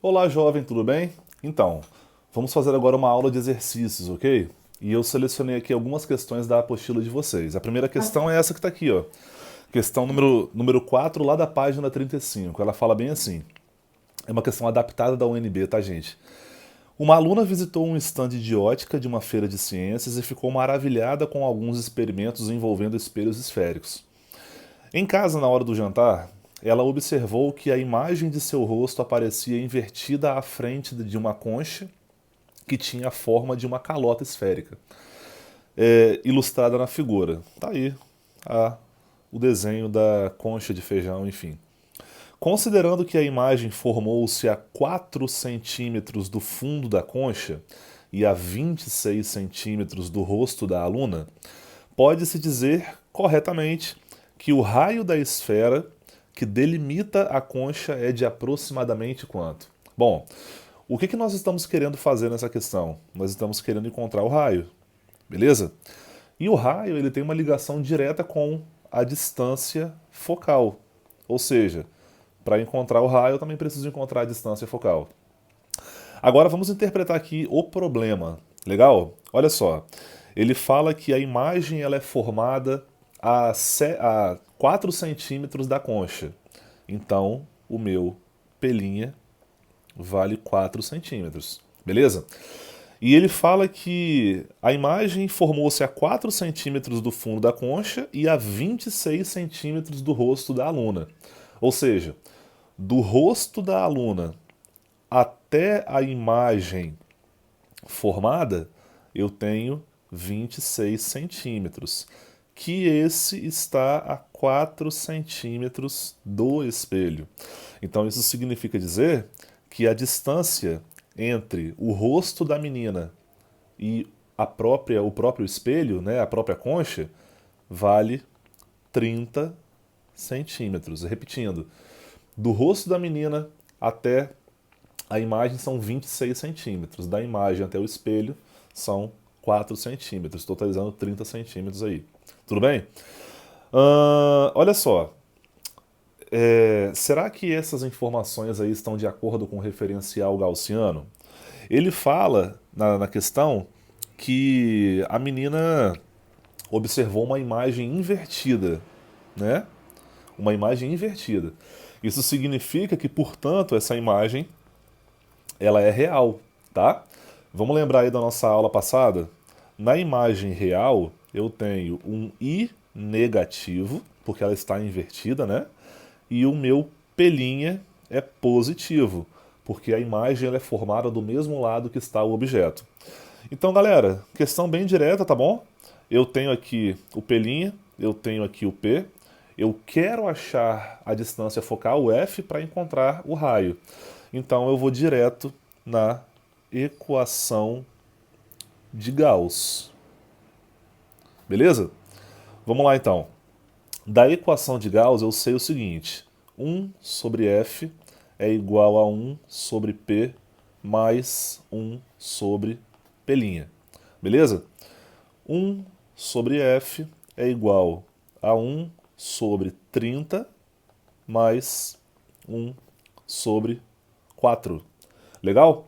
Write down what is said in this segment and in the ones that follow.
Olá, jovem, tudo bem? Então, vamos fazer agora uma aula de exercícios, ok? E eu selecionei aqui algumas questões da apostila de vocês. A primeira questão é essa que está aqui, ó. Questão número 4, lá da página 35. Ela fala bem assim. É uma questão adaptada da UNB, tá, gente? Uma aluna visitou um estande de ótica de uma feira de ciências e ficou maravilhada com alguns experimentos envolvendo espelhos esféricos. Em casa, na hora do jantar, ela observou que a imagem de seu rosto aparecia invertida à frente de uma concha que tinha a forma de uma calota esférica, ilustrada na figura. Tá aí a- o desenho da concha de feijão, enfim. Considerando que a imagem formou-se a 4 centímetros do fundo da concha e a 26 centímetros do rosto da aluna, pode-se dizer corretamente que o raio da esfera que delimita a concha é de aproximadamente quanto? Bom, o que nós estamos querendo fazer nessa questão? Nós estamos querendo encontrar o raio, beleza? E o raio ele tem uma ligação direta com a distância focal. Ou seja, para encontrar o raio eu também preciso encontrar a distância focal. Agora vamos interpretar aqui o problema. Legal? Olha só. Ele fala que a imagem ela é formada a 4 centímetros da concha. Então, o meu pelinha vale 4 centímetros. Beleza? E ele fala que a imagem formou-se a 4 centímetros do fundo da concha e a 26 centímetros do rosto da aluna. Ou seja, do rosto da aluna até a imagem formada, eu tenho 26 centímetros, que esse está a 4 centímetros do espelho. Então isso significa dizer que a distância entre o rosto da menina e o próprio espelho, né, a própria concha, vale 30 centímetros. Repetindo, do rosto da menina até a imagem são 26 centímetros. Da imagem até o espelho são 4 centímetros, totalizando 30 centímetros aí. Tudo bem? Olha só. Será que essas informações aí estão de acordo com o referencial gaussiano? Ele fala na questão que a menina observou uma imagem invertida, né? Uma imagem invertida. Isso significa que, portanto, essa imagem ela é real, tá? Vamos lembrar aí da nossa aula passada? Na imagem real, eu tenho um i negativo, porque ela está invertida, né? E o meu pelinha é positivo, porque a imagem ela é formada do mesmo lado que está o objeto. Então, galera, questão bem direta, tá bom? Eu tenho aqui o pelinha, eu tenho aqui o P, eu quero achar a distância focal, o F, para encontrar o raio. Então eu vou direto na equação de Gauss. Beleza? Vamos lá então. Da equação de Gauss eu sei o seguinte: 1 sobre F é igual a 1 sobre P mais 1 sobre P'. Beleza? 1 sobre F é igual a 1 sobre 30 mais 1 sobre 4. Legal?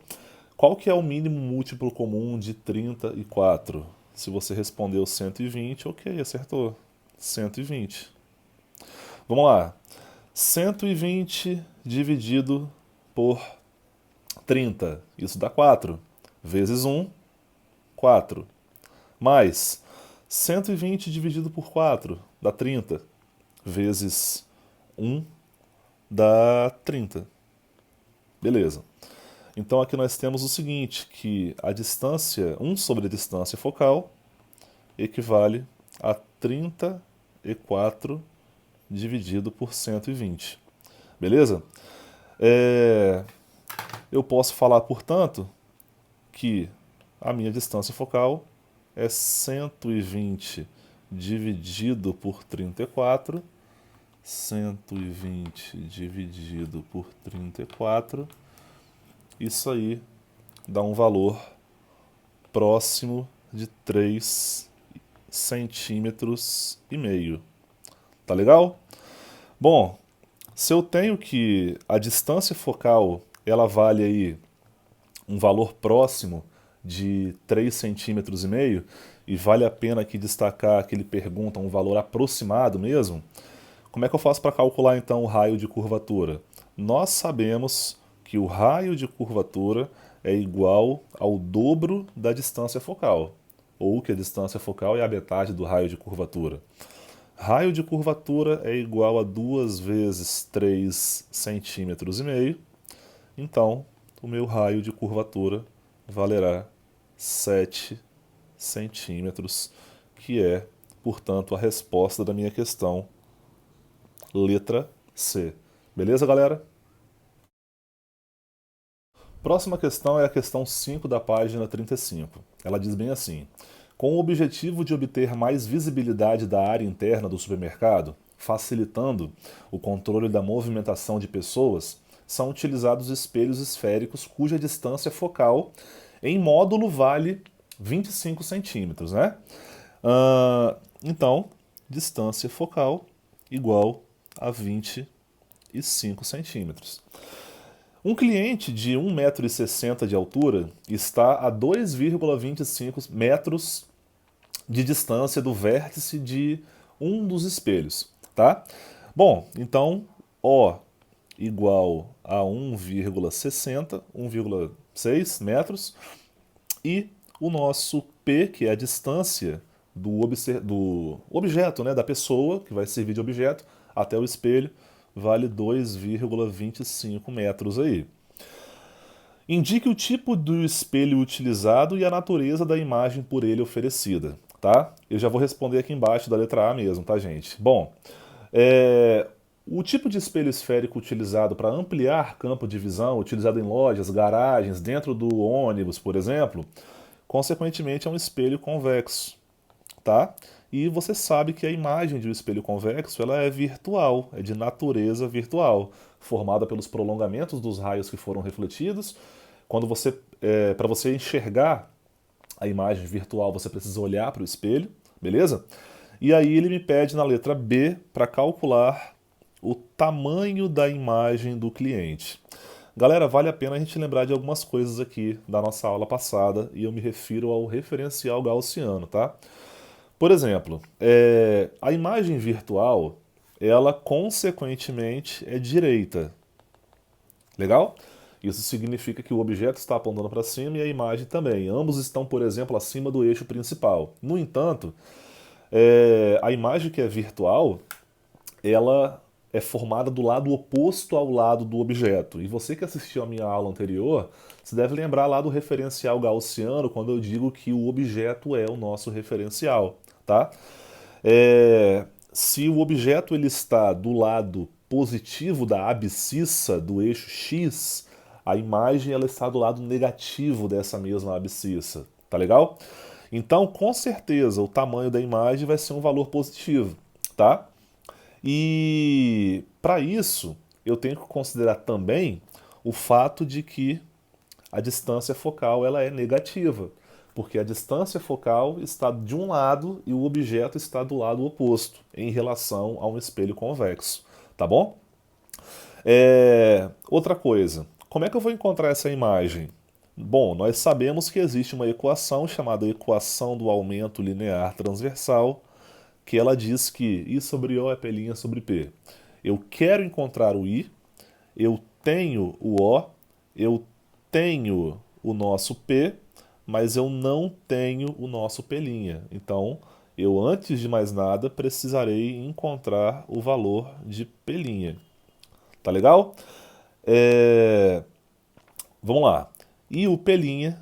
Qual que é o mínimo múltiplo comum de 34? Se você respondeu 120, ok, acertou. 120. Vamos lá. 120 dividido por 30. Isso dá 4. Vezes 1, 4. Mais 120 dividido por 4 dá 30. Vezes 1 dá 30. Beleza. Então aqui nós temos o seguinte, que a distância, 1 sobre a distância focal, equivale a 34 dividido por 120. Beleza? Eu posso falar, portanto, que a minha distância focal é 120 dividido por 34, 120 dividido por 34, isso aí dá um valor próximo de 3 centímetros e meio. Tá legal? Bom, se eu tenho que a distância focal ela vale aí um valor próximo de 3,5 cm, e vale a pena aqui destacar que ele pergunta um valor aproximado mesmo. Como é que eu faço para calcular então o raio de curvatura? Nós sabemos que o raio de curvatura é igual ao dobro da distância focal, ou que a distância focal é a metade do raio de curvatura. Raio de curvatura é igual a 2 vezes 3,5 cm, então o meu raio de curvatura valerá 7 centímetros, que é, portanto, a resposta da minha questão, letra C. Beleza, galera? Próxima questão é a questão 5 da página 35. Ela diz bem assim: com o objetivo de obter mais visibilidade da área interna do supermercado, facilitando o controle da movimentação de pessoas, são utilizados espelhos esféricos cuja distância focal em módulo vale 25 centímetros, né? Então, distância focal igual a 25 centímetros. Um cliente de 1,60 m de altura está a 2,25 metros de distância do vértice de um dos espelhos, tá? Bom, então O igual a 1,60, 1,6 metros, e o nosso P, que é a distância do objeto, né, da pessoa, que vai servir de objeto, até o espelho, vale 2,25 metros aí. Indique o tipo do espelho utilizado e a natureza da imagem por ele oferecida, tá? Eu já vou responder aqui embaixo da letra A mesmo, tá, gente? Bom, o tipo de espelho esférico utilizado para ampliar campo de visão, utilizado em lojas, garagens, dentro do ônibus, por exemplo, consequentemente é um espelho convexo, tá? E você sabe que a imagem de um espelho convexo ela é virtual, é de natureza virtual, formada pelos prolongamentos dos raios que foram refletidos. Para você enxergar a imagem virtual, você precisa olhar para o espelho, beleza? E aí ele me pede na letra B para calcular o tamanho da imagem do cliente. Galera, vale a pena a gente lembrar de algumas coisas aqui da nossa aula passada, e eu me refiro ao referencial gaussiano, tá? Por exemplo, a imagem virtual, ela consequentemente é direita. Legal? Isso significa que o objeto está apontando para cima e a imagem também. Ambos estão, por exemplo, acima do eixo principal. No entanto, a imagem que é virtual, ela é formada do lado oposto ao lado do objeto. E você que assistiu a minha aula anterior, você deve lembrar lá do referencial gaussiano, quando eu digo que o objeto é o nosso referencial, tá? Se o objeto ele está do lado positivo da abscissa do eixo X, a imagem ela está do lado negativo dessa mesma abscissa, tá legal? Então, com certeza, o tamanho da imagem vai ser um valor positivo, tá? E para isso, eu tenho que considerar também o fato de que a distância focal ela é negativa, porque a distância focal está de um lado e o objeto está do lado oposto, em relação a um espelho convexo, tá bom? Outra coisa, como é que eu vou encontrar essa imagem? Bom, nós sabemos que existe uma equação chamada equação do aumento linear transversal, que ela diz que I sobre O é P' sobre P. Eu quero encontrar o I, eu tenho o O, eu tenho o nosso P, mas eu não tenho o nosso P'. Então, eu, antes de mais nada, precisarei encontrar o valor de P'. Tá legal? Vamos lá. E o P',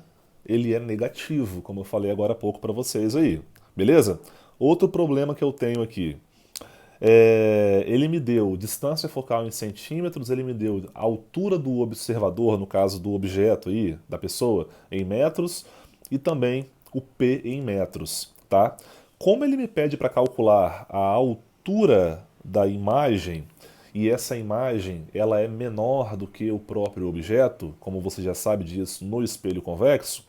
ele é negativo, como eu falei agora há pouco para vocês aí. Beleza? Outro problema que eu tenho aqui. Ele me deu distância focal em centímetros, ele me deu a altura do observador, no caso do objeto aí, da pessoa, em metros, e também o P em metros, tá? Como ele me pede para calcular a altura da imagem, e essa imagem ela é menor do que o próprio objeto, como você já sabe disso no espelho convexo,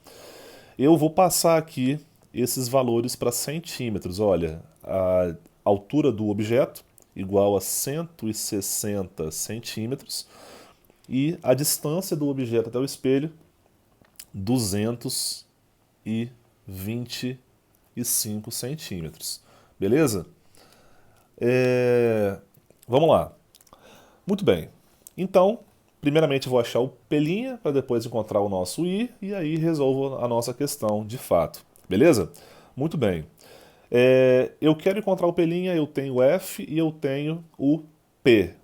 eu vou passar aqui esses valores para centímetros. Olha, a altura do objeto igual a 160 centímetros, e a distância do objeto até o espelho, 225 centímetros. Beleza? Vamos lá. Muito bem. Então, primeiramente eu vou achar o pelinha para depois encontrar o nosso i e aí resolvo a nossa questão de fato. Beleza? Muito bem. Eu quero encontrar o pelinha, eu tenho o f e eu tenho o p.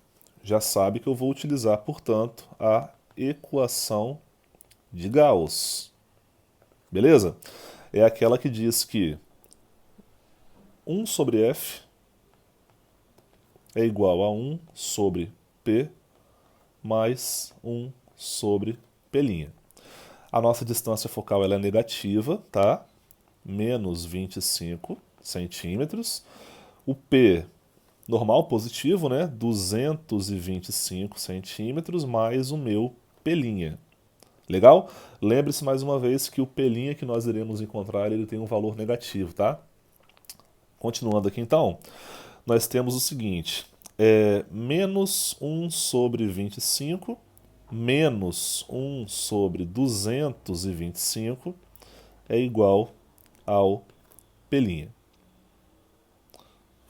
Já sabe que eu vou utilizar, portanto, a equação de Gauss. Beleza? É aquela que diz que 1 sobre f é igual a 1 sobre p mais 1 sobre p'. A nossa distância focal ela é negativa, tá? Menos 25 centímetros. O p normal, positivo, né? 225 centímetros mais o meu p'. Legal? Lembre-se mais uma vez que o p' que nós iremos encontrar, ele tem um valor negativo, tá? Continuando aqui então, nós temos o seguinte, menos 1 sobre 25 menos 1 sobre 225 é igual ao p'.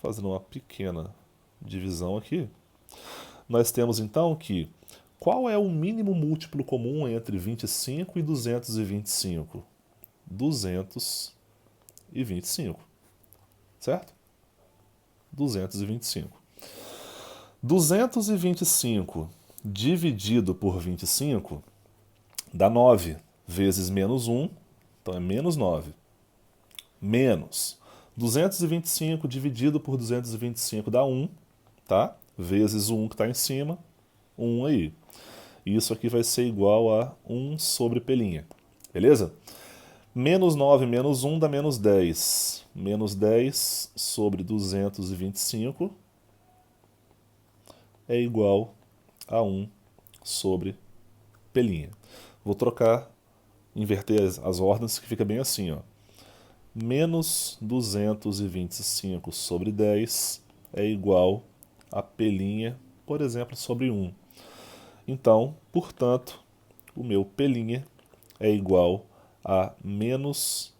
Fazendo uma pequena divisão aqui, nós temos então que qual é o mínimo múltiplo comum entre 25 e 225? 225, certo? 225. 225 dividido por 25 dá 9 vezes menos 1, então é menos 9. Menos 225 dividido por 225 dá 1, tá? Vezes o 1 que está em cima, 1 aí. Isso aqui vai ser igual a 1 sobre p'. Beleza? Menos 9 menos 1 dá menos 10. Menos 10 sobre 225 é igual a 1 sobre p'. Vou trocar, inverter as ordens, que fica bem assim, ó. Menos 225 sobre 10 é igual a p', por exemplo, sobre 1. Então, portanto, o meu p' é igual a menos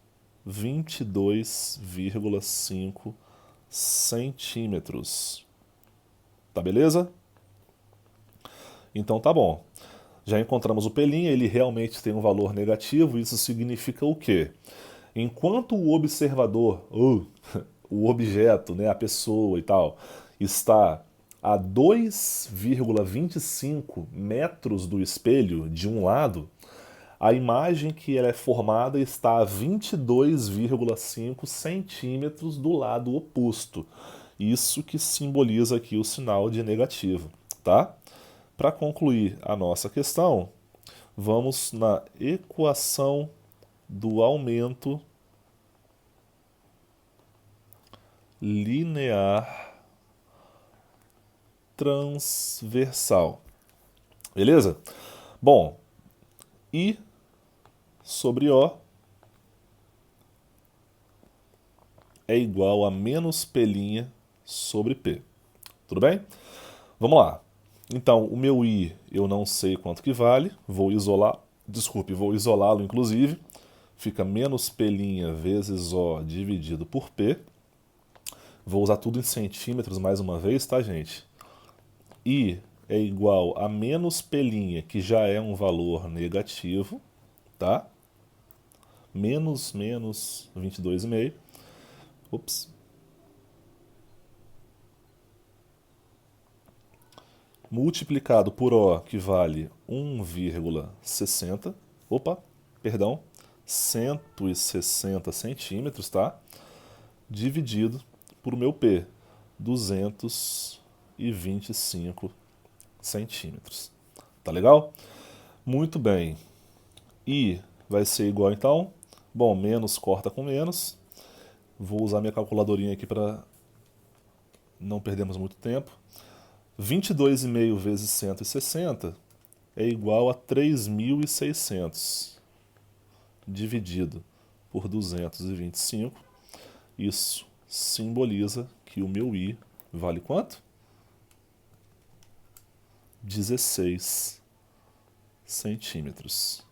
22,5 centímetros. Tá beleza? Então tá bom. Já encontramos o p', ele realmente tem um valor negativo, isso significa o quê? Enquanto o observador, o objeto, né, a pessoa e tal, está a 2,25 metros do espelho de um lado, a imagem que ela é formada está a 22,5 centímetros do lado oposto. Isso que simboliza aqui o sinal de negativo, tá? Para concluir a nossa questão, vamos na equação do aumento linear transversal. Beleza? Bom, I sobre O é igual a menos P' sobre P. Tudo bem? Vamos lá. Então, o meu I eu não sei quanto que vale, vou isolá-lo inclusive. Fica menos P' vezes O dividido por P. Vou usar tudo em centímetros mais uma vez, tá, gente? I é igual a menos P', que já é um valor negativo, tá? Menos 22,5. Ups. Multiplicado por O, que vale 1,60. Opa, perdão. 160 centímetros, tá? Dividido por meu P, 225 centímetros. Tá legal? Muito bem. I vai ser igual então. Bom, menos corta com menos. Vou usar minha calculadorinha aqui para não perdermos muito tempo. 22,5 vezes 160 é igual a 3.600 dividido por 225. Isso simboliza que o meu I vale quanto? 16 centímetros.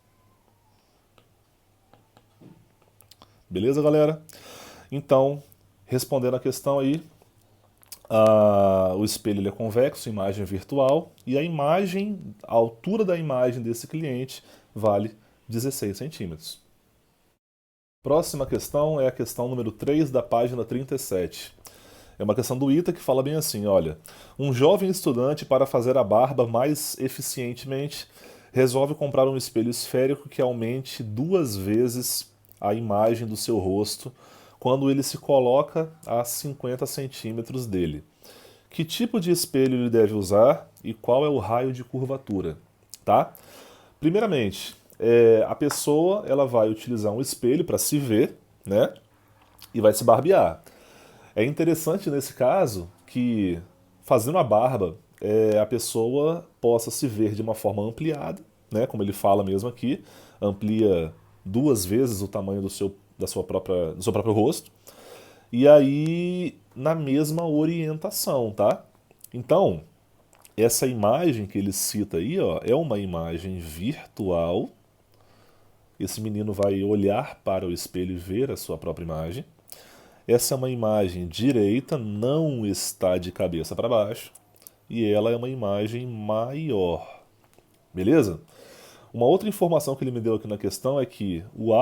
Beleza, galera? Então, respondendo a questão aí, o espelho ele é convexo, imagem virtual, e a altura da imagem desse cliente vale 16 centímetros. Próxima questão é a questão número 3 da página 37. É uma questão do ITA que fala bem assim, olha, um jovem estudante para fazer a barba mais eficientemente resolve comprar um espelho esférico que aumente 2 vezes a imagem do seu rosto quando ele se coloca a 50 centímetros dele. Que tipo de espelho ele deve usar e qual é o raio de curvatura, tá? Primeiramente, a pessoa ela vai utilizar um espelho para se ver, né? E vai se barbear. É interessante nesse caso que fazendo a barba, a pessoa possa se ver de uma forma ampliada, né? Como ele fala mesmo aqui, amplia 2 vezes o tamanho do seu próprio rosto. E aí na mesma orientação, tá? Então, essa imagem que ele cita aí, ó, é uma imagem virtual. Esse menino vai olhar para o espelho e ver a sua própria imagem. Essa é uma imagem direita, não está de cabeça para baixo. E ela é uma imagem maior. Beleza? Uma outra informação que ele me deu aqui na questão é que o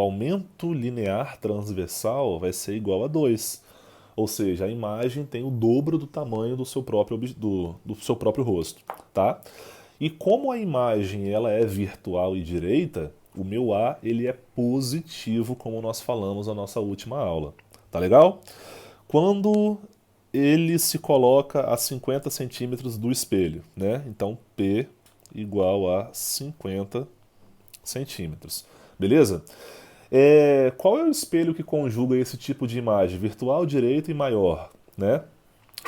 aumento linear transversal, vai ser igual a 2. Ou seja, a imagem tem o dobro do tamanho do seu próprio rosto, tá? E como a imagem ela é virtual e direita, o meu A ele é positivo, como nós falamos na nossa última aula. Tá legal? Quando ele se coloca a 50 centímetros do espelho, né? Então P igual a 50 centímetros. Beleza? Qual é o espelho que conjuga esse tipo de imagem? Virtual, direita e maior, né?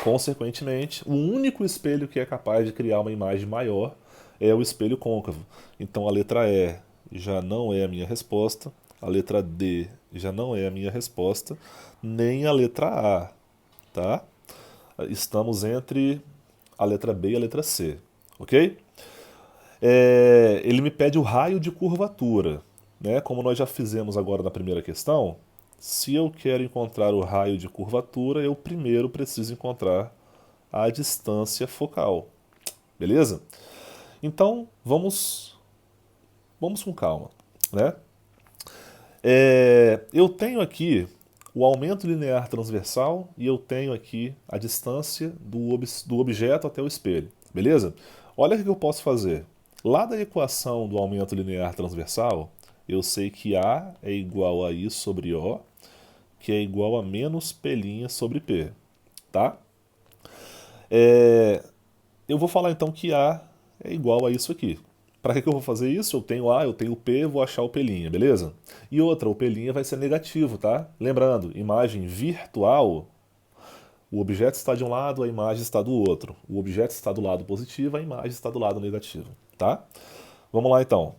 Consequentemente, o único espelho que é capaz de criar uma imagem maior é o espelho côncavo. Então a letra E já não é a minha resposta, a letra D já não é a minha resposta, nem a letra A, tá? Estamos entre a letra B e a letra C, ok? Ele me pede o raio de curvatura, né? Como nós já fizemos agora na primeira questão, se eu quero encontrar o raio de curvatura, eu primeiro preciso encontrar a distância focal, beleza? Então vamos com calma, né? Eu tenho aqui o aumento linear transversal e eu tenho aqui a distância do objeto até o espelho, beleza? Olha o que eu posso fazer. Lá da equação do aumento linear transversal, eu sei que A é igual a I sobre O, que é igual a menos P' sobre P, tá? Eu vou falar então que A é igual a isso aqui. Para que eu vou fazer isso? Eu tenho A, eu tenho P, vou achar o P', beleza? E outra, o P' vai ser negativo, tá? Lembrando, imagem virtual, o objeto está de um lado, a imagem está do outro. O objeto está do lado positivo, a imagem está do lado negativo, tá? Vamos lá então.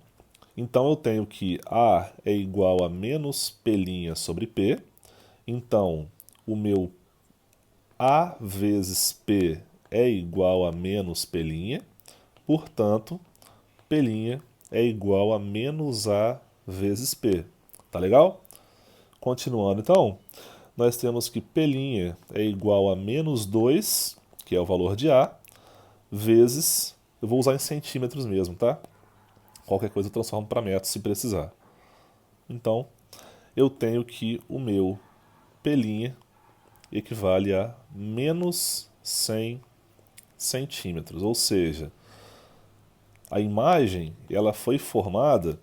Então eu tenho que A é igual a menos P' sobre P. Então, o meu A vezes P é igual a menos P'. Portanto, P' é igual a menos A vezes P. Tá legal? Continuando então, nós temos que P' é igual a menos 2, que é o valor de A, vezes, eu vou usar em centímetros mesmo, tá? Qualquer coisa eu transformo para metros se precisar. Então, eu tenho que o meu P' equivale a menos 100 centímetros, ou seja, a imagem ela foi formada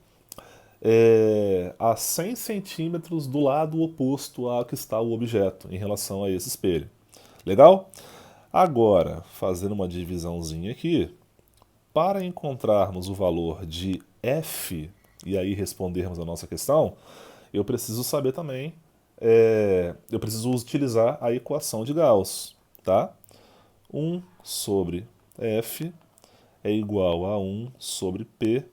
a 100 centímetros do lado oposto ao que está o objeto em relação a esse espelho. Legal? Agora, fazendo uma divisãozinha aqui, para encontrarmos o valor de f e aí respondermos a nossa questão, eu preciso saber também, eu preciso utilizar a equação de Gauss, tá? 1 sobre f é igual a 1 sobre p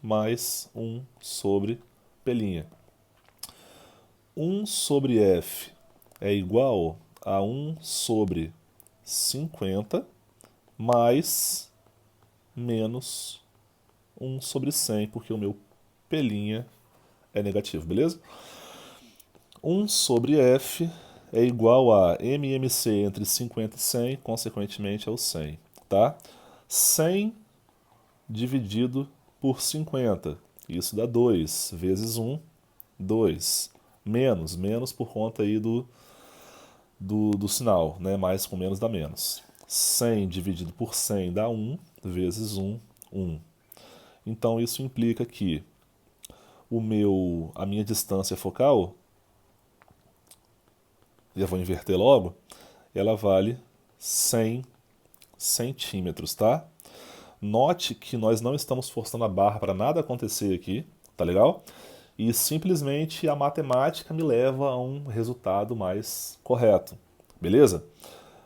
mais 1 sobre P'. 1 sobre f é igual a 1 sobre 50 mais menos 1 sobre 100, porque o meu pelinha é negativo, beleza? 1 sobre f é igual a MMC entre 50 e 100, consequentemente é o 100, tá? 100 dividido por 50, isso dá 2, vezes 1, 2. Menos por conta aí do sinal, né? Mais com menos dá menos. 100 dividido por 100 dá 1, vezes 1, 1. Então isso implica que a minha distância focal, já vou inverter logo, ela vale 100 centímetros, tá? Note que nós não estamos forçando a barra para nada acontecer aqui, tá legal? E simplesmente a matemática me leva a um resultado mais correto, beleza?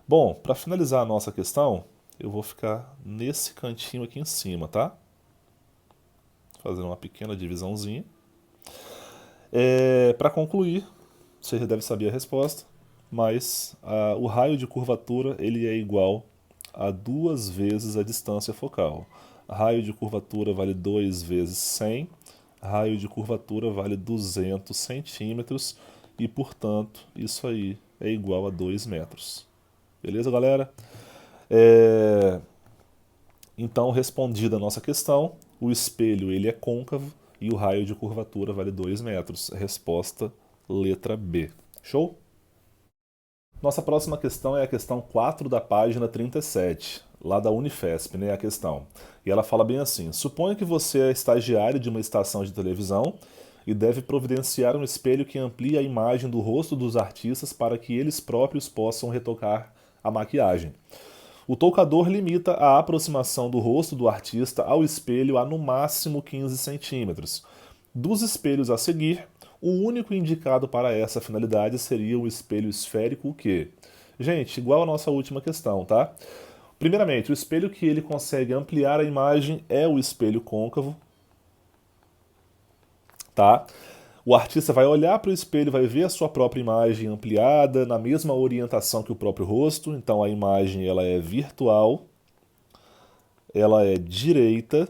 Bom, para finalizar a nossa questão, eu vou ficar nesse cantinho aqui em cima, tá? Fazendo uma pequena divisãozinha. Para concluir, você já deve saber a resposta, mas o raio de curvatura ele é igual a 2 vezes a distância focal. Raio de curvatura vale 2 vezes 100, raio de curvatura vale 200 centímetros e, portanto, isso aí é igual a 2 metros. Beleza, galera? Então, respondida a nossa questão, o espelho ele é côncavo e o raio de curvatura vale 2 metros. Resposta letra B. Show? Nossa próxima questão é a questão 4 da página 37, lá da Unifesp, né, a questão. E ela fala bem assim: suponha que você é estagiário de uma estação de televisão e deve providenciar um espelho que amplie a imagem do rosto dos artistas para que eles próprios possam retocar a maquiagem. O toucador limita a aproximação do rosto do artista ao espelho a no máximo 15 centímetros. Dos espelhos a seguir, o único indicado para essa finalidade seria o espelho esférico que, gente, igual a nossa última questão, tá? Primeiramente, o espelho que ele consegue ampliar a imagem é o espelho côncavo, tá? O artista vai olhar para o espelho, vai ver a sua própria imagem ampliada na mesma orientação que o próprio rosto, então a imagem ela é virtual, ela é direita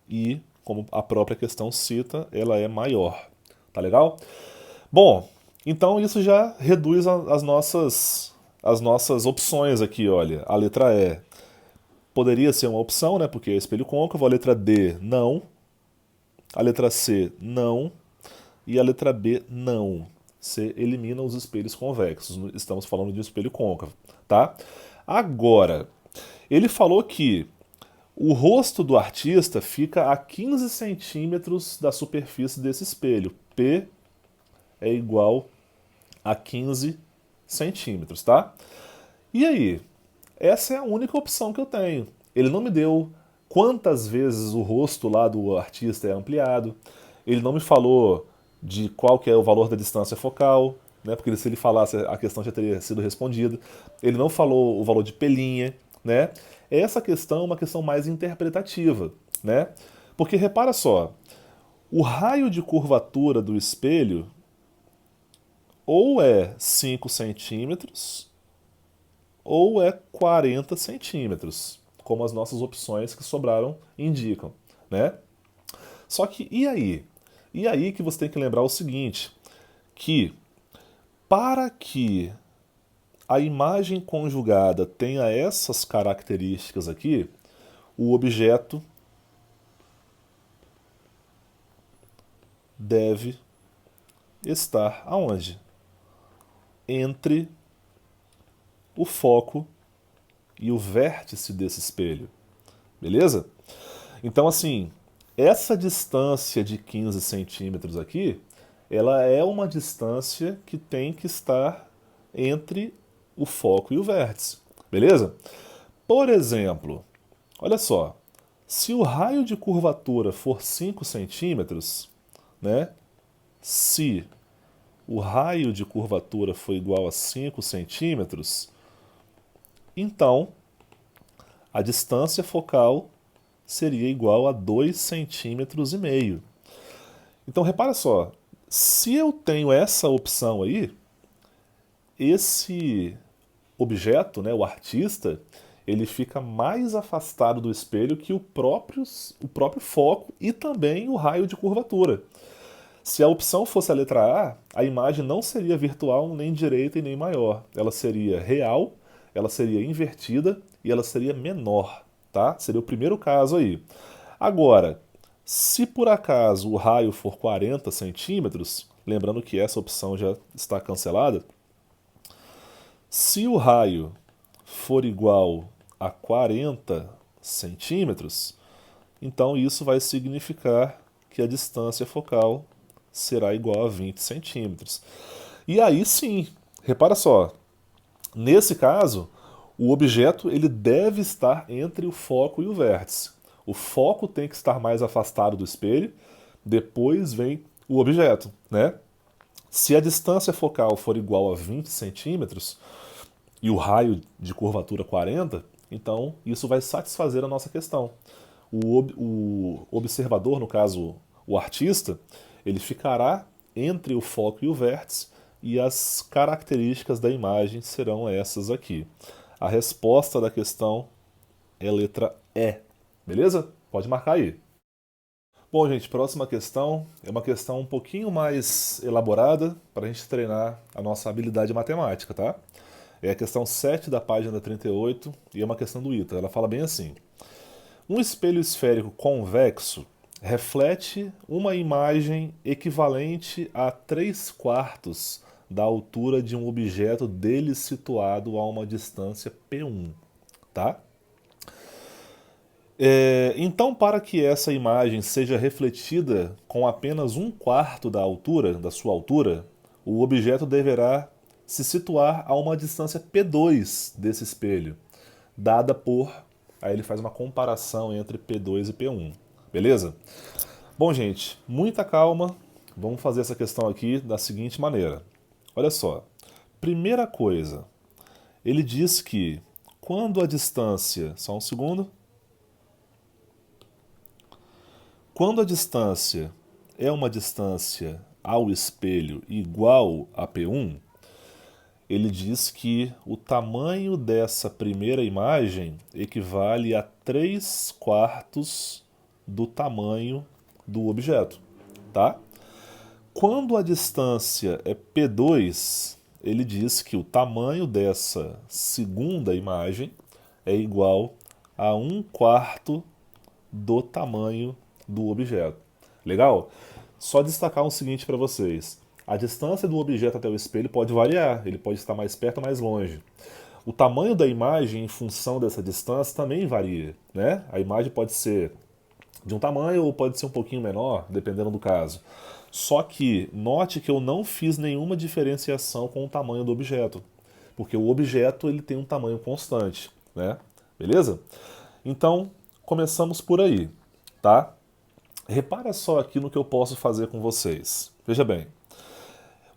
e, como a própria questão cita, ela é maior. Tá legal? Bom, então isso já reduz as nossas opções aqui, olha. A letra E poderia ser uma opção, né? Porque é espelho côncavo. A letra D, não. A letra C, não. E a letra B, não. Você elimina os espelhos convexos. Estamos falando de um espelho côncavo, tá? Agora, ele falou que o rosto do artista fica a 15 centímetros da superfície desse espelho. P é igual a 15 centímetros, tá? E aí? Essa é a única opção que eu tenho. Ele não me deu quantas vezes o rosto lá do artista é ampliado. Ele não me falou de qual que é o valor da distância focal, né? Porque se ele falasse, a questão já teria sido respondida. Ele não falou o valor de pelinha, né? Essa questão é uma questão mais interpretativa, né? Porque repara só, o raio de curvatura do espelho ou é 5 centímetros ou é 40 centímetros, como as nossas opções que sobraram indicam, né? Só que e aí? E aí que você tem que lembrar o seguinte, que para que a imagem conjugada tenha essas características aqui, o objeto deve estar aonde? Entre o foco e o vértice desse espelho. Beleza? Então, assim, essa distância de 15 centímetros aqui, ela é uma distância que tem que estar entre o foco e o vértice. Beleza? Por exemplo, olha só, se o raio de curvatura for 5 centímetros, né? Se o raio de curvatura for igual a 5 centímetros, então a distância focal seria igual a 2,5 centímetros. Então repara só, se eu tenho essa opção aí, esse objeto, né, o artista, ele fica mais afastado do espelho que o próprio foco e também o raio de curvatura. Se a opção fosse a letra A imagem não seria virtual nem direita e nem maior. Ela seria real, ela seria invertida e ela seria menor, tá? Seria o primeiro caso aí. Agora, se por acaso o raio for 40 centímetros, lembrando que essa opção já está cancelada, se o raio for igual a 40 centímetros, então isso vai significar que a distância focal será igual a 20 centímetros. E aí sim, repara só, nesse caso, o objeto ele deve estar entre o foco e o vértice. O foco tem que estar mais afastado do espelho, depois vem o objeto, né? Se a distância focal for igual a 20 centímetros e o raio de curvatura 40, então isso vai satisfazer a nossa questão. O observador, no caso o artista, ele ficará entre o foco e o vértice e as características da imagem serão essas aqui. A resposta da questão é a letra E, beleza? Pode marcar aí. Bom, gente, próxima questão é uma questão um pouquinho mais elaborada para a gente treinar a nossa habilidade matemática, tá? É a questão 7 da página 38 e é uma questão do ITA. Ela fala bem assim: um espelho esférico convexo reflete uma imagem equivalente a 3/4 da altura de um objeto dele situado a uma distância P1, tá? Então, para que essa imagem seja refletida com apenas 1/4 da altura, da sua altura, o objeto deverá se situar a uma distância P2 desse espelho, dada por... Aí ele faz uma comparação entre P2 e P1, beleza? Bom, gente, muita calma, vamos fazer essa questão aqui da seguinte maneira. Olha só, primeira coisa, ele diz que quando a distância... Só um segundo. Quando a distância é uma distância ao espelho igual a P1, ele diz que o tamanho dessa primeira imagem equivale a 3/4 do tamanho do objeto, tá? Quando a distância é P2, ele diz que o tamanho dessa segunda imagem é igual a 1/4 do tamanho do objeto. Legal? Só destacar o seguinte para vocês. A distância do objeto até o espelho pode variar, ele pode estar mais perto ou mais longe. O tamanho da imagem em função dessa distância também varia, né? A imagem pode ser de um tamanho ou pode ser um pouquinho menor, dependendo do caso. Só que note que eu não fiz nenhuma diferenciação com o tamanho do objeto, porque o objeto ele tem um tamanho constante, né? Beleza? Então, começamos por aí, tá? Repara só aqui no que eu posso fazer com vocês. Veja bem,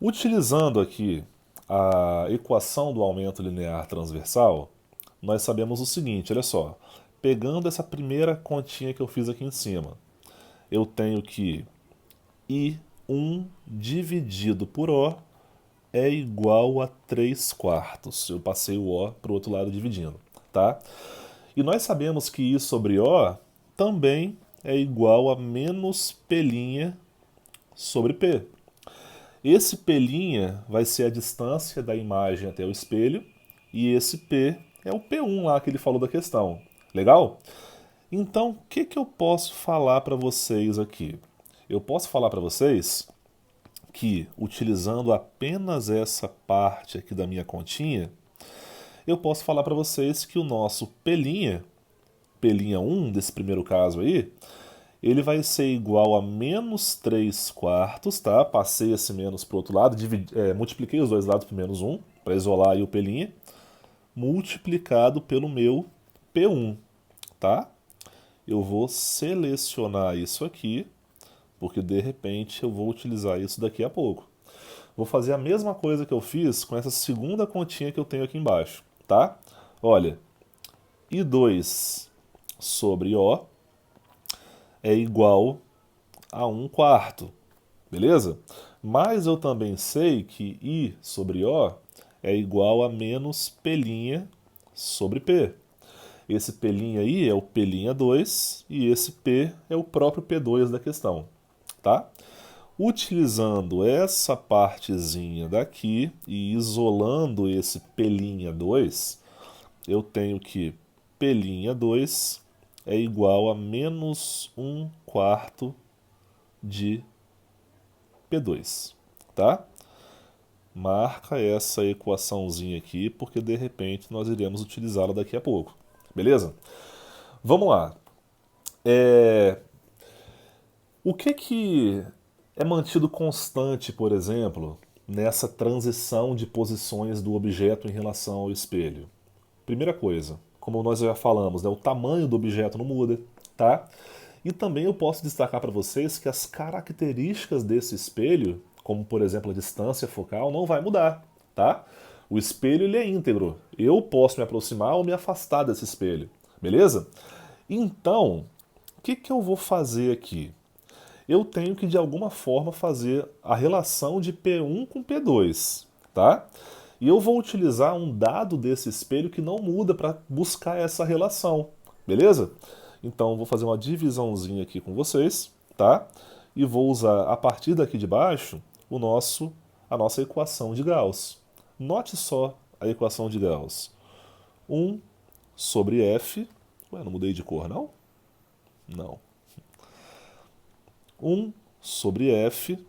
utilizando aqui a equação do aumento linear transversal, nós sabemos o seguinte, olha só. Pegando essa primeira continha que eu fiz aqui em cima, eu tenho que I1 dividido por O é igual a 3/4. Eu passei o O para o outro lado dividindo, tá? E nós sabemos que I sobre O também é igual a menos P' sobre P. Esse P' vai ser a distância da imagem até o espelho e esse P é o P1 lá que ele falou da questão. Legal? Então, o que eu posso falar para vocês aqui? Eu posso falar para vocês que, utilizando apenas essa parte aqui da minha continha, eu posso falar para vocês que o nosso P'1 desse primeiro caso aí, ele vai ser igual a menos 3/4, tá? Passei esse menos para o outro lado, multipliquei os dois lados por menos 1, para isolar aí o P', multiplicado pelo meu P1, tá? Eu vou selecionar isso aqui, porque de repente eu vou utilizar isso daqui a pouco. Vou fazer a mesma coisa que eu fiz com essa segunda continha que eu tenho aqui embaixo, tá? Olha, I2 sobre O é igual a 1/4, beleza? Mas eu também sei que I sobre O é igual a menos P' sobre P. Esse P' aí é o P'2 e esse P é o próprio P2 da questão, tá? Utilizando essa partezinha daqui e isolando esse P'2, eu tenho que P'2 é igual a menos 1/4 de P2, tá? Marca essa equaçãozinha aqui, porque de repente nós iremos utilizá-la daqui a pouco, beleza? Vamos lá. O que é mantido constante, por exemplo, nessa transição de posições do objeto em relação ao espelho? Primeira coisa, como nós já falamos, né, o tamanho do objeto não muda, tá? E também eu posso destacar para vocês que as características desse espelho, como por exemplo a distância focal, não vai mudar, tá? O espelho ele é íntegro. Eu posso me aproximar ou me afastar desse espelho, beleza? Então, o que eu vou fazer aqui? Eu tenho que de alguma forma fazer a relação de P1 com P2, tá? E eu vou utilizar um dado desse espelho que não muda para buscar essa relação, beleza? Então vou fazer uma divisãozinha aqui com vocês, tá? E vou usar a partir daqui de baixo a nossa equação de Gauss. Note só a equação de Gauss. 1 sobre F. Ué, não mudei de cor, não? Não. 1 sobre F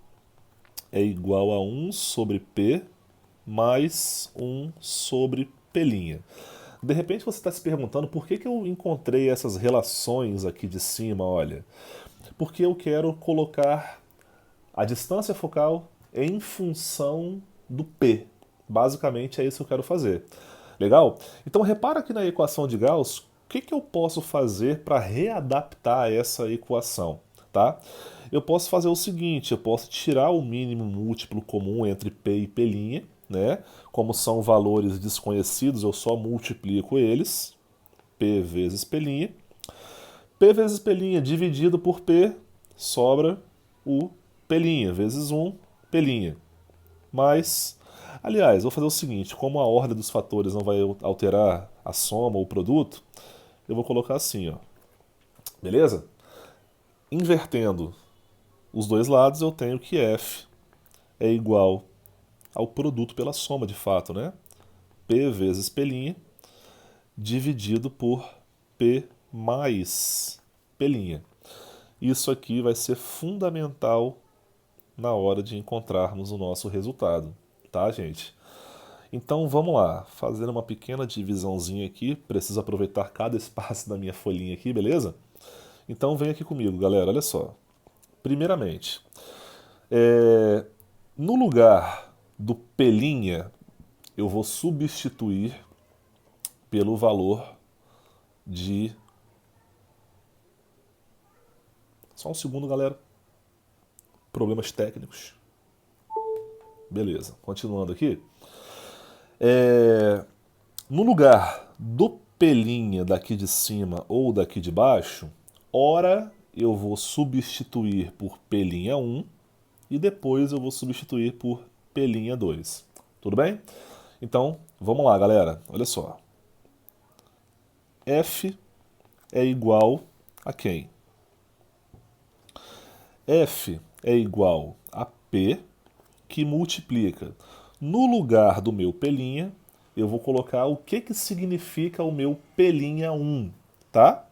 é igual a 1 sobre P mais 1 sobre P'. De repente você está se perguntando por que eu encontrei essas relações aqui de cima, olha. Porque eu quero colocar a distância focal em função do P. Basicamente é isso que eu quero fazer. Legal? Então repara aqui na equação de Gauss, o que eu posso fazer para readaptar essa equação, tá? Eu posso fazer o seguinte, eu posso tirar o mínimo múltiplo comum entre P e P', né? Como são valores desconhecidos, eu só multiplico eles, P vezes P'. P vezes P' dividido por P, sobra o P', vezes 1, P'. Mas, aliás, vou fazer o seguinte, como a ordem dos fatores não vai alterar a soma ou o produto, eu vou colocar assim, ó. Beleza? Invertendo os dois lados, eu tenho que F é igual ao produto pela soma, de fato, né? P vezes P' dividido por P mais P'. Isso aqui vai ser fundamental na hora de encontrarmos o nosso resultado, tá, gente? Então vamos lá, fazendo uma pequena divisãozinha aqui, preciso aproveitar cada espaço da minha folhinha aqui, beleza? Então vem aqui comigo, galera, olha só. Primeiramente, no lugar do P', eu vou substituir pelo valor de... Só um segundo, galera. Problemas técnicos. Beleza, continuando aqui. No lugar do P' daqui de cima ou daqui de baixo, ora eu vou substituir por P'1 e depois eu vou substituir por P'2. Tudo bem? Então, vamos lá, galera. Olha só. F é igual a quem? F é igual a P, que multiplica. No lugar do meu P', eu vou colocar o que significa o meu P'1, tá?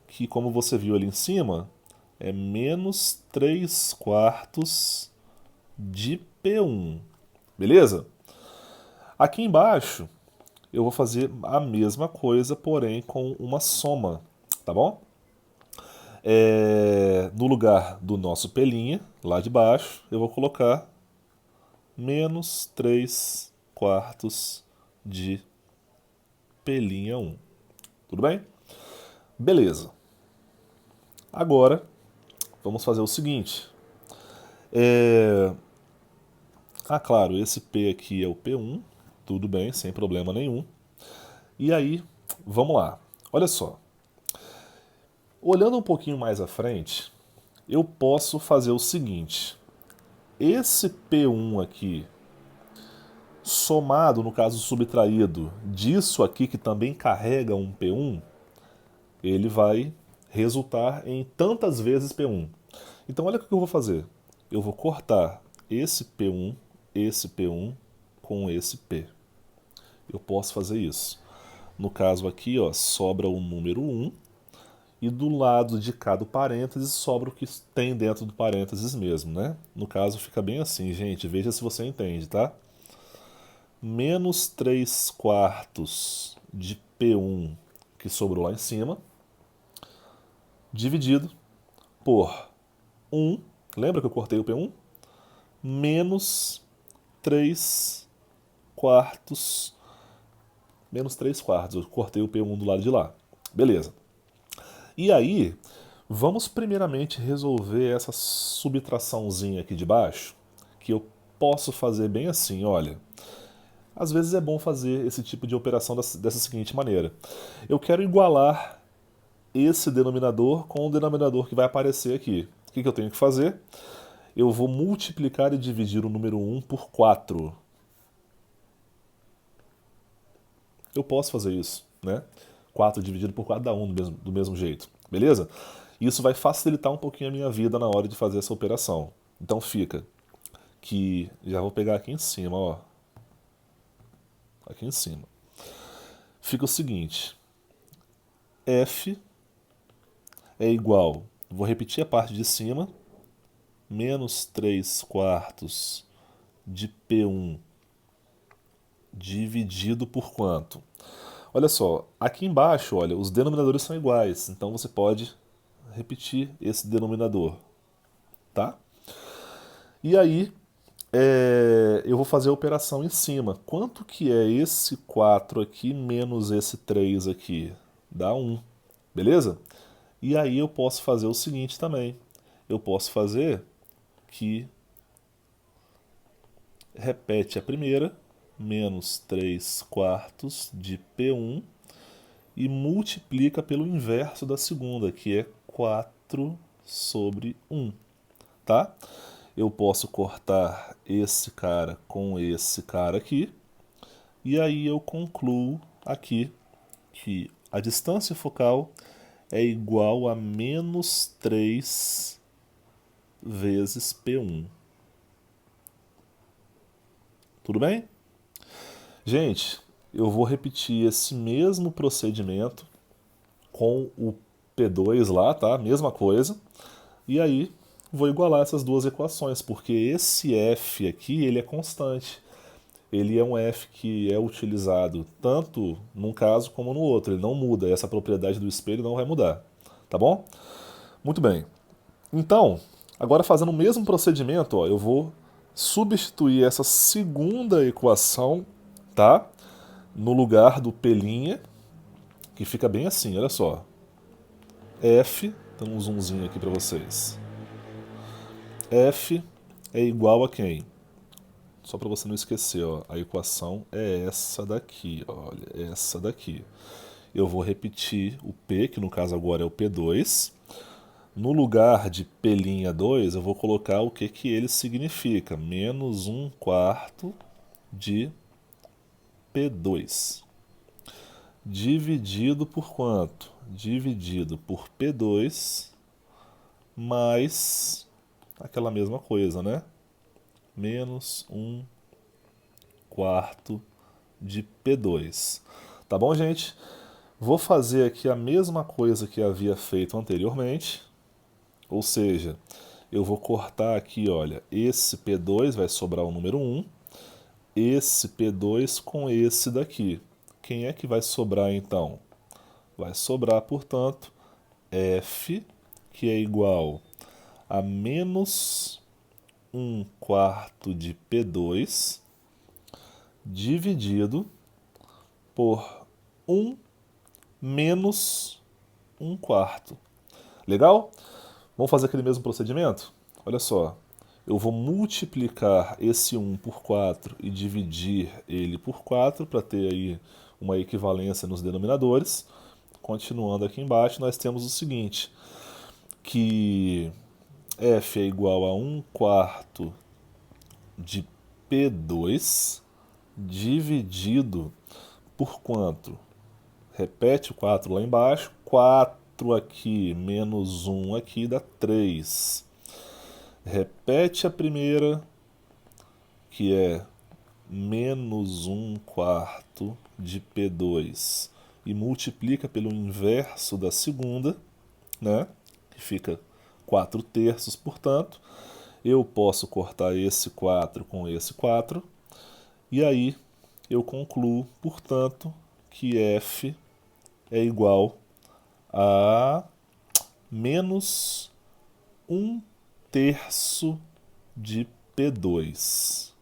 Que, como você viu ali em cima, é menos 3/4 de P1. Beleza? Aqui embaixo, eu vou fazer a mesma coisa, porém com uma soma, tá bom? No lugar do nosso P', lá de baixo, eu vou colocar menos 3/4 de P'1. Tudo bem? Beleza. Agora, vamos fazer o seguinte. Claro, esse P aqui é o P1, tudo bem, sem problema nenhum. E aí, vamos lá. Olha só. Olhando um pouquinho mais à frente, eu posso fazer o seguinte. Esse P1 aqui, somado, no caso subtraído, disso aqui que também carrega um P1, ele vai resultar em tantas vezes P1. Então olha o que eu vou fazer. Eu vou cortar esse P1 com esse P. Eu posso fazer isso. No caso aqui, ó, sobra o número 1 e do lado de cada parênteses sobra o que tem dentro do parênteses mesmo, né? No caso fica bem assim, gente, veja se você entende, tá? Menos 3 quartos de P1 que sobrou lá em cima, dividido por 1, lembra que eu cortei o P1? Menos 3 quartos, eu cortei o P1 do lado de lá. Beleza. E aí, vamos primeiramente resolver essa subtraçãozinha aqui de baixo, que eu posso fazer bem assim, olha. Às vezes é bom fazer esse tipo de operação dessa seguinte maneira. Eu quero igualar esse denominador com o denominador que vai aparecer aqui. O que eu tenho que fazer? Eu vou multiplicar e dividir o número 1 por 4. Eu posso fazer isso, né? 4 dividido por 4 dá 1 do mesmo jeito, beleza? Isso vai facilitar um pouquinho a minha vida na hora de fazer essa operação. Então fica que, já vou pegar aqui em cima, ó. Aqui em cima. Fica o seguinte, F é igual, vou repetir a parte de cima, menos 3 quartos de P1 dividido por quanto? Olha só, aqui embaixo, olha, os denominadores são iguais, então você pode repetir esse denominador, tá? E aí, eu vou fazer a operação em cima. Quanto que é esse 4 aqui menos esse 3 aqui? Dá 1, beleza? E aí eu posso fazer o seguinte também. Eu posso fazer que repete a primeira, menos 3 quartos de P1, e multiplica pelo inverso da segunda, que é 4 sobre 1, tá? Eu posso cortar esse cara com esse cara aqui, e aí eu concluo aqui que a distância focal é igual a menos 3 vezes P1. Tudo bem? Gente, eu vou repetir esse mesmo procedimento com o P2 lá, tá? Mesma coisa. E aí vou igualar essas duas equações, porque esse F aqui, ele é constante. Ele é um F que é utilizado tanto num caso como no outro. Ele não muda, essa propriedade do espelho não vai mudar. Tá bom? Muito bem. Então, agora fazendo o mesmo procedimento, ó, eu vou substituir essa segunda equação, tá? No lugar do P', que fica bem assim, olha só. F, tem um zoomzinho aqui para vocês. F é igual a quem? Só para você não esquecer, ó, a equação é essa daqui, olha, essa daqui. Eu vou repetir o P, que no caso agora é o P2. No lugar de P'2, eu vou colocar o que ele significa. Menos 1 quarto de P2. Dividido por quanto? Dividido por P2 mais aquela mesma coisa, né? Menos 1 quarto de P2. Tá bom, gente? Vou fazer aqui a mesma coisa que havia feito anteriormente. Ou seja, eu vou cortar aqui, olha, esse P2 vai sobrar o número 1, esse P2 com esse daqui. Quem é que vai sobrar então? Vai sobrar, portanto, F, que é igual a menos 1 quarto de P2 dividido por 1 menos 1 quarto. Legal? Vamos fazer aquele mesmo procedimento? Olha só, eu vou multiplicar esse 1 por 4 e dividir ele por 4 para ter aí uma equivalência nos denominadores. Continuando aqui embaixo, nós temos o seguinte, que F é igual a 1 quarto de P2 dividido por quanto? Repete o 4 lá embaixo, 4 aqui menos 1 aqui dá 3. Repete a primeira, que é menos 1/4 de P2, e multiplica pelo inverso da segunda, né? Que fica 4/3, portanto. Eu posso cortar esse 4 com esse 4, e aí eu concluo, portanto, que F é igual a menos 1/3 de P2.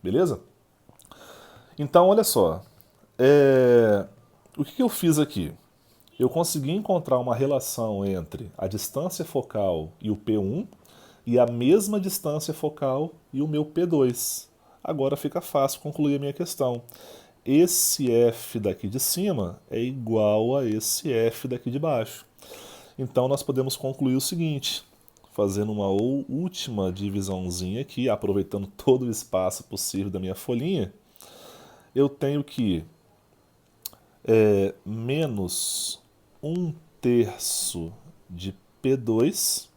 Beleza? Então, olha só. O que eu fiz aqui? Eu consegui encontrar uma relação entre a distância focal e o P1 e a mesma distância focal e o meu P2. Agora fica fácil concluir a minha questão. Esse F daqui de cima é igual a esse F daqui de baixo. Então nós podemos concluir o seguinte, fazendo uma última divisãozinha aqui, aproveitando todo o espaço possível da minha folhinha, eu tenho que menos 1/3 de P2,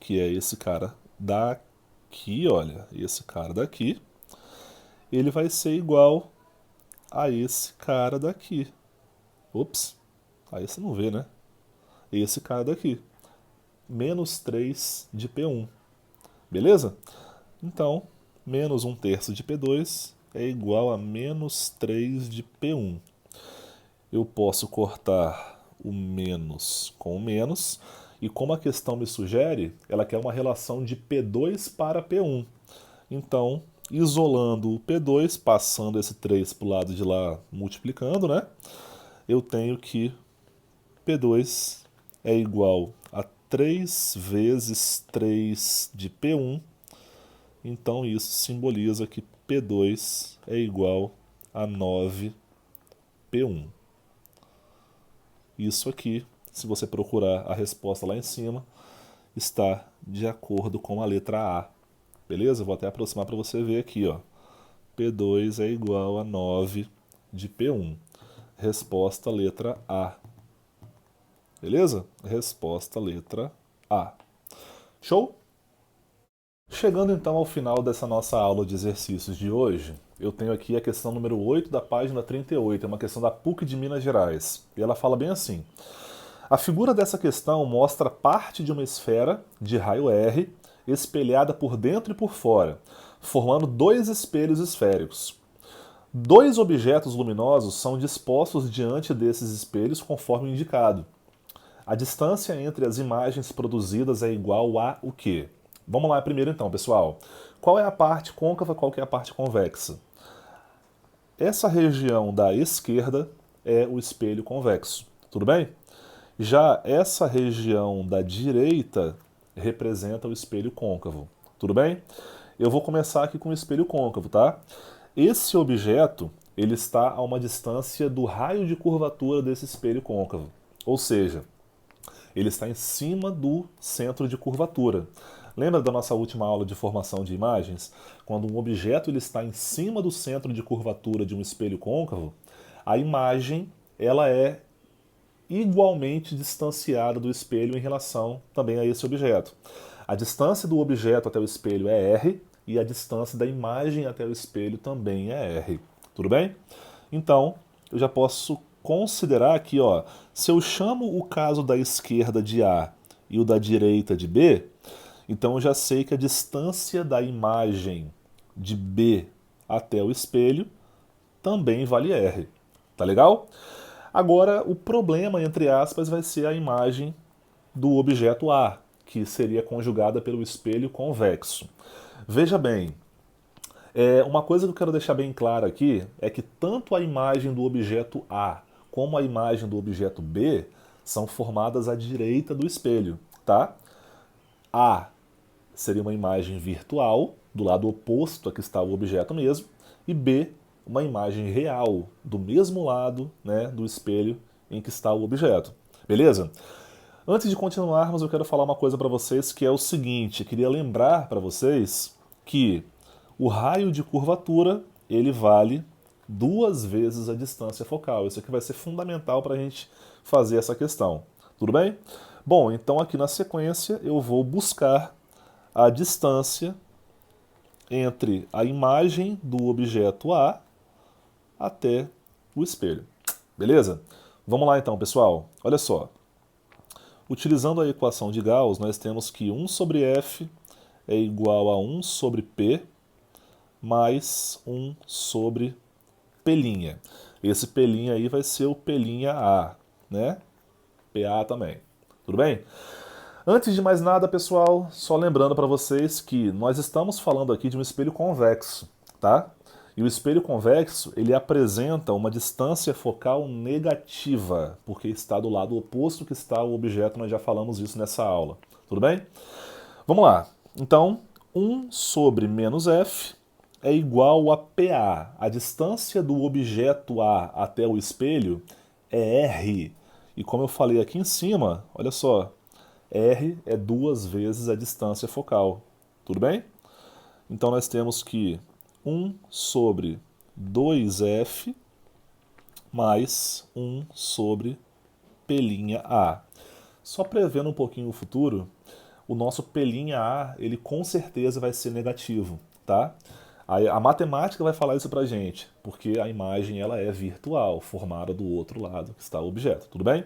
que é esse cara daqui, olha, esse cara daqui, ele vai ser igual a esse cara daqui. Ops, aí você não vê, né? Esse cara daqui. Menos 3 de P1. Beleza? Então, menos 1/3 de P2 é igual a menos 3 de P1. Eu posso cortar o menos com o menos, e como a questão me sugere, ela quer uma relação de P2 para P1. Então, isolando o P2, passando esse 3 para o lado de lá, multiplicando, né? Eu tenho que P2 é igual a 3 vezes 3 de P1. Então, isso simboliza que P2 é igual a 9P1. Isso aqui, se você procurar a resposta lá em cima, está de acordo com a letra A. Beleza? Vou até aproximar para você ver aqui, ó. P2 é igual a 9 de P1. Resposta letra A. Beleza? Resposta letra A. Show? Chegando então ao final dessa nossa aula de exercícios de hoje, eu tenho aqui a questão número 8 da página 38, é uma questão da PUC de Minas Gerais. E ela fala bem assim: a figura dessa questão mostra parte de uma esfera de raio R espelhada por dentro e por fora, formando dois espelhos esféricos. Dois objetos luminosos são dispostos diante desses espelhos conforme indicado. A distância entre as imagens produzidas é igual a o quê? Vamos lá primeiro então, pessoal. Qual é a parte côncava, qual que é a parte convexa? Essa região da esquerda é o espelho convexo, tudo bem? Já essa região da direita representa o espelho côncavo, tudo bem? Eu vou começar aqui com o espelho côncavo, tá? Esse objeto, ele está a uma distância do raio de curvatura desse espelho côncavo, ou seja, ele está em cima do centro de curvatura. Lembra da nossa última aula de formação de imagens? Quando um objeto ele está em cima do centro de curvatura de um espelho côncavo, a imagem ela é igualmente distanciada do espelho em relação também a esse objeto. A distância do objeto até o espelho é R e a distância da imagem até o espelho também é R. Tudo bem? Então, eu já posso considerar aqui, ó, se eu chamo o caso da esquerda de A e o da direita de B, então eu já sei que a distância da imagem de B até o espelho também vale R. Tá legal? Agora, o problema, entre aspas, vai ser a imagem do objeto A, que seria conjugada pelo espelho convexo. Veja bem, uma coisa que eu quero deixar bem clara aqui é que tanto a imagem do objeto A como a imagem do objeto B são formadas à direita do espelho, tá? A seria uma imagem virtual, do lado oposto a que está o objeto mesmo, e B, uma imagem real, do mesmo lado, né, do espelho em que está o objeto. Beleza? Antes de continuarmos, eu quero falar uma coisa para vocês que é o seguinte, queria lembrar para vocês que o raio de curvatura, ele vale 2 vezes a distância focal. Isso aqui vai ser fundamental para a gente fazer essa questão. Tudo bem? Bom, então aqui na sequência eu vou buscar a distância entre a imagem do objeto A até o espelho. Beleza? Vamos lá então, pessoal. Olha só. Utilizando a equação de Gauss, nós temos que 1 sobre F é igual a 1 sobre P mais 1 sobre P'. Esse P' aí vai ser o P'A, né? PA também. Tudo bem? Antes de mais nada, pessoal, só lembrando para vocês que nós estamos falando aqui de um espelho convexo, tá? E o espelho convexo, ele apresenta uma distância focal negativa, porque está do lado oposto que está o objeto, nós já falamos isso nessa aula. Tudo bem? Vamos lá. Então, 1 sobre menos F é igual a PA. A distância do objeto A até o espelho é R. E como eu falei aqui em cima, olha só, R é 2 vezes a distância focal. Tudo bem? Então nós temos que 1 sobre 2F mais 1 sobre P'A. Só prevendo um pouquinho o futuro, o nosso P'A, ele com certeza vai ser negativo, tá? A matemática vai falar isso pra gente, porque a imagem ela é virtual, formada do outro lado que está o objeto, tudo bem?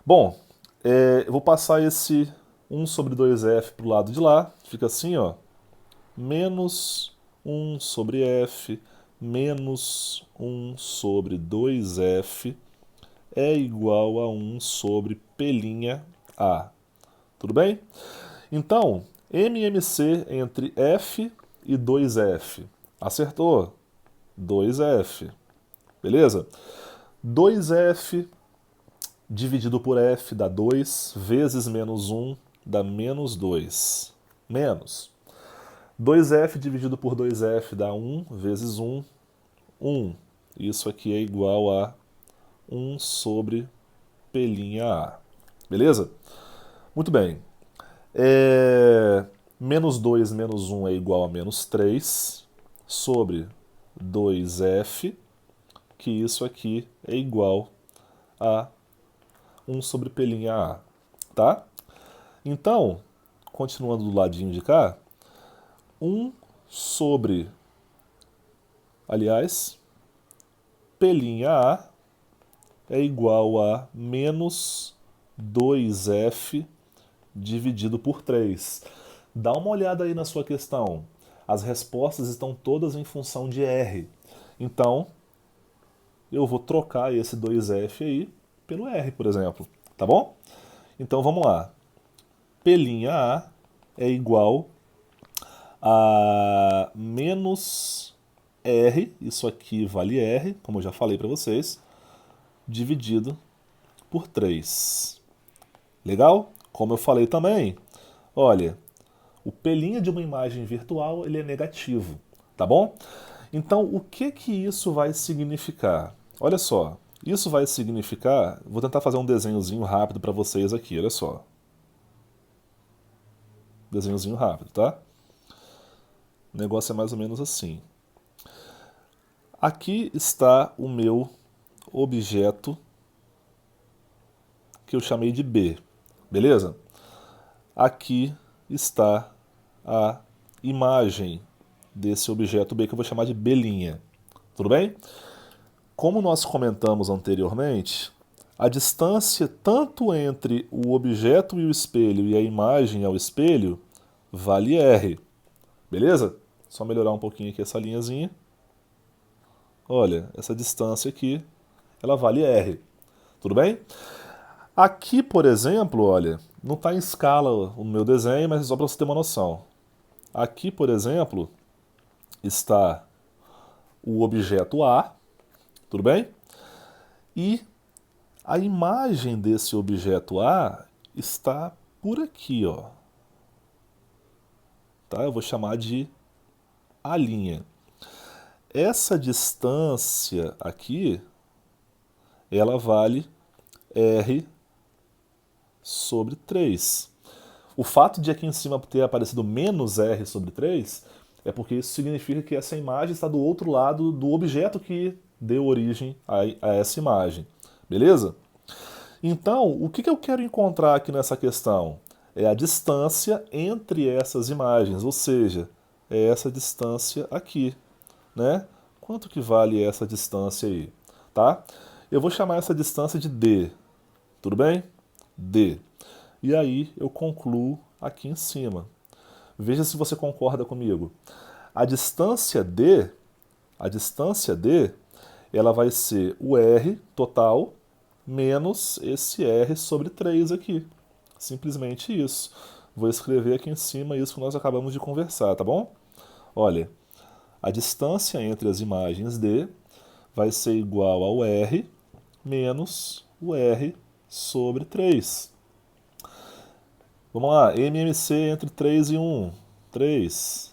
Bom, eu vou passar esse 1 sobre 2F pro lado de lá, fica assim, ó, menos 1 sobre F menos 1 sobre 2F é igual a 1 sobre P'A. Tudo bem? Então, MMC entre F e 2F. Acertou? 2F. Beleza? 2F dividido por F dá 2, vezes menos 1 dá menos 2. Menos. 2F dividido por 2F dá 1, vezes 1, 1. Isso aqui é igual a 1 sobre P'A. Beleza? Muito bem. Menos 2 menos 1 é igual a menos 3 sobre 2F, que isso aqui é igual a 1 sobre P'A, tá? Então, continuando do ladinho de cá, 1 sobre, aliás, P'A é igual a menos 2F dividido por 3. Dá uma olhada aí na sua questão. As respostas estão todas em função de R. Então, eu vou trocar esse 2F aí pelo R, por exemplo. Tá bom? Então, vamos lá. P'A é igual a menos R, isso aqui vale R, como eu já falei para vocês, dividido por 3. Legal? Como eu falei também, olha, o P'A de uma imagem virtual ele é negativo, tá bom? Então, o que que isso vai significar? Olha só, isso vai significar, vou tentar fazer um desenhozinho rápido para vocês aqui, olha só. Desenhozinho rápido, tá? O negócio é mais ou menos assim. Aqui está o meu objeto que eu chamei de B, beleza? Aqui está a imagem desse objeto B que eu vou chamar de B'. Tudo bem? Como nós comentamos anteriormente, a distância tanto entre o objeto e o espelho e a imagem ao espelho vale R. Beleza? Só melhorar um pouquinho aqui essa linhazinha. Olha, essa distância aqui, ela vale R. Tudo bem? Aqui, por exemplo, olha, não está em escala o meu desenho, mas é só para você ter uma noção. Aqui, por exemplo, está o objeto A, tudo bem? E a imagem desse objeto A está por aqui, ó. Tá? Eu vou chamar de A'. Essa distância aqui, ela vale R sobre 3. O fato de aqui em cima ter aparecido menos R sobre 3 é porque isso significa que essa imagem está do outro lado do objeto que deu origem a essa imagem. Beleza? Então, o que eu quero encontrar aqui nessa questão? É a distância entre essas imagens, ou seja, é essa distância aqui, né? Quanto que vale essa distância aí, tá? Eu vou chamar essa distância de D, tudo bem? D. E aí eu concluo aqui em cima. Veja se você concorda comigo. A distância D, ela vai ser o R total menos esse R sobre 3 aqui. Simplesmente isso. Vou escrever aqui em cima isso que nós acabamos de conversar, tá bom? Olha, a distância entre as imagens D vai ser igual ao R menos o R sobre 3. Vamos lá, MMC entre 3 e 1, 3.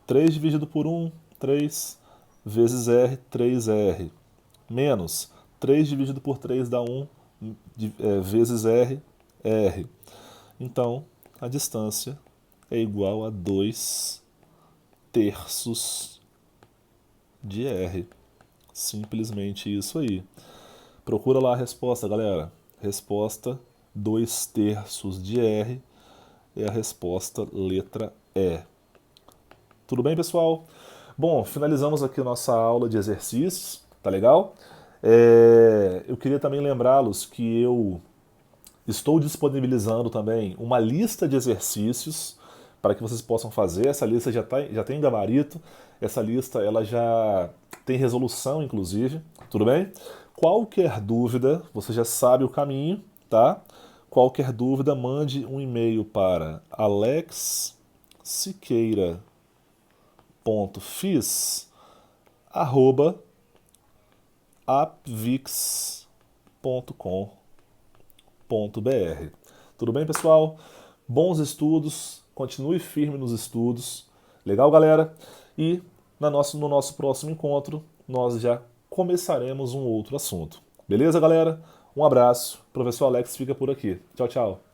3 dividido por 1, 3, vezes R, 3R. Menos 3 dividido por 3 dá 1, vezes R, R. Então, a distância é igual a 2 terços de R. Simplesmente isso aí. Procura lá a resposta, galera. Resposta 2 terços de R é a resposta letra E. Tudo bem, pessoal? Bom, finalizamos aqui a nossa aula de exercícios, tá legal? Eu queria também lembrá-los que eu estou disponibilizando também uma lista de exercícios para que vocês possam fazer. Essa lista já tem gabarito, essa lista ela já tem resolução, inclusive, tudo bem? Qualquer dúvida, você já sabe o caminho, tá? Qualquer dúvida, mande um e-mail para alexsiqueira.fis@apvix.com.br. Tudo bem, pessoal? Bons estudos, continue firme nos estudos. Legal, galera? E no nosso próximo encontro, nós já começaremos um outro assunto. Beleza, galera? Um abraço. Professor Alex fica por aqui. Tchau, tchau.